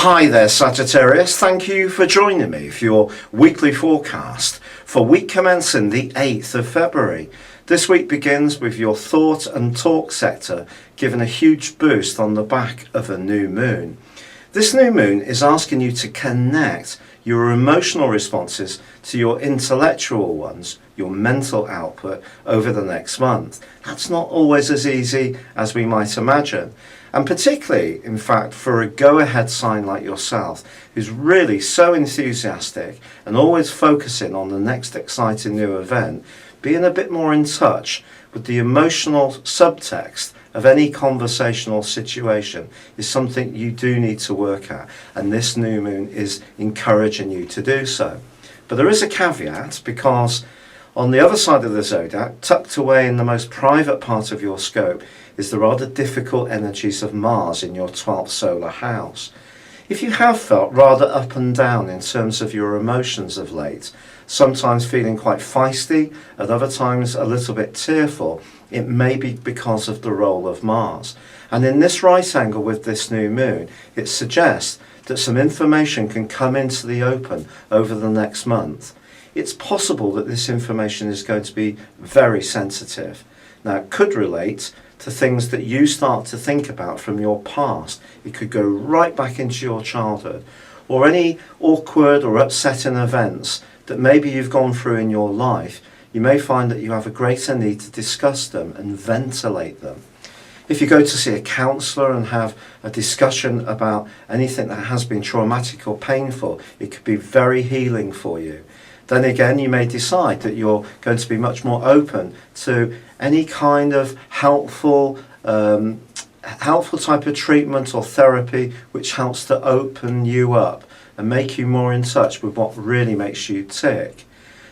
Hi there, Sagittarius. Thank you for joining me for your weekly forecast for week commencing the 8th of February. This week begins with your thought and talk sector given a huge boost on the back of a new moon. This new moon is asking you to connect your emotional responses to your intellectual ones, your mental output over the next month. That's not always as easy as we might imagine. And particularly, in fact, for a go-ahead sign like yourself, who's really so enthusiastic and always focusing on the next exciting new event, being a bit more in touch with the emotional subtext of any conversational situation is something you do need to work at, and this new moon is encouraging you to do so. But there is a caveat, because on the other side of the zodiac, tucked away in the most private part of your scope, is the rather difficult energies of Mars in your 12th solar house. If you have felt rather up and down in terms of your emotions of late, sometimes feeling quite feisty, at other times a little bit tearful, it may be because of the role of Mars. And in this right angle with this new moon, it suggests that some information can come into the open over the next month. It's possible that this information is going to be very sensitive. Now, it could relate to things that you start to think about from your past. It could go right back into your childhood, or any awkward or upsetting events that maybe you've gone through in your life. You may find that you have a greater need to discuss them and ventilate them. If you go to see a counsellor and have a discussion about anything that has been traumatic or painful, it could be very healing for you. Then again, you may decide that you're going to be much more open to any kind of helpful type of treatment or therapy which helps to open you up and make you more in touch with what really makes you tick.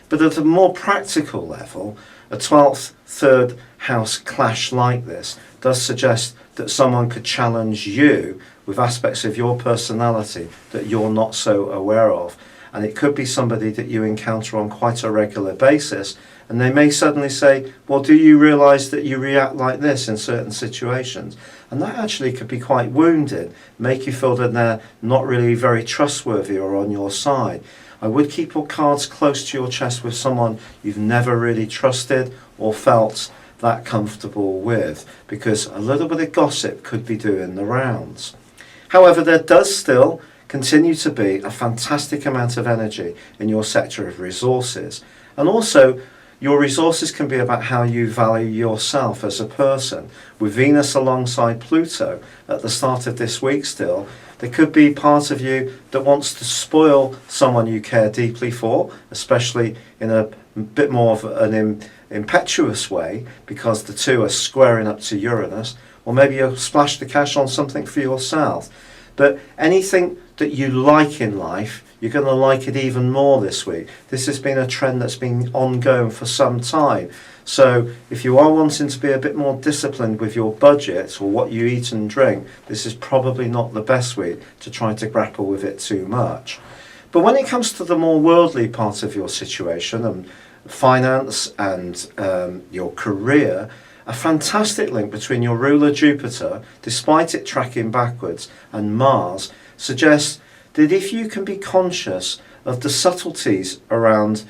But at a more practical level, a 12th third house clash like this does suggest that someone could challenge you with aspects of your personality that you're not so aware of. And it could be somebody that you encounter on quite a regular basis, and they may suddenly say, well, do you realise that you react like this in certain situations? And that actually could be quite wounding, make you feel that they're not really very trustworthy or on your side. I would keep your cards close to your chest with someone you've never really trusted or felt that comfortable with, because a little bit of gossip could be doing the rounds. However, there does still continue to be a fantastic amount of energy in your sector of resources. And also, your resources can be about how you value yourself as a person. With Venus alongside Pluto at the start of this week still, there could be part of you that wants to spoil someone you care deeply for, especially in a bit more of an impetuous way, because the two are squaring up to Uranus. Or maybe you'll splash the cash on something for yourself. But anything that you like in life, you're going to like it even more this week. This has been a trend that's been ongoing for some time. So if you are wanting to be a bit more disciplined with your budget or what you eat and drink, this is probably not the best week to try to grapple with it too much. But when it comes to the more worldly part of your situation, and finance and your career, a fantastic link between your ruler Jupiter, despite it tracking backwards, and Mars suggests that if you can be conscious of the subtleties around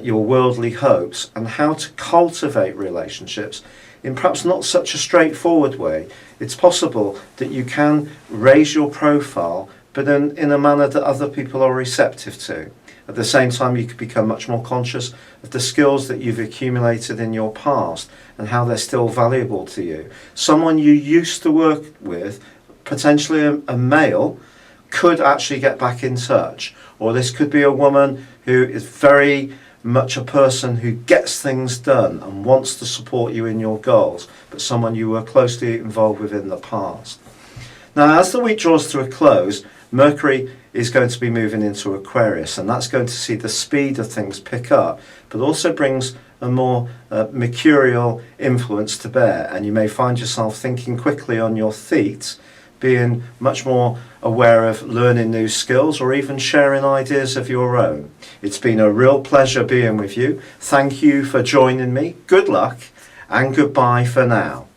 your worldly hopes and how to cultivate relationships in perhaps not such a straightforward way, it's possible that you can raise your profile, but in a manner that other people are receptive to. At the same time, you could become much more conscious of the skills that you've accumulated in your past and how they're still valuable to you. Someone you used to work with, potentially a male, could actually get back in touch. Or this could be a woman who is very much a person who gets things done and wants to support you in your goals, but someone you were closely involved with in the past. Now, as the week draws to a close, Mercury is going to be moving into Aquarius, and that's going to see the speed of things pick up, but also brings a more mercurial influence to bear, and you may find yourself thinking quickly on your feet, being much more aware of learning new skills or even sharing ideas of your own. It's been a real pleasure being with you. Thank you for joining me. Good luck and goodbye for now.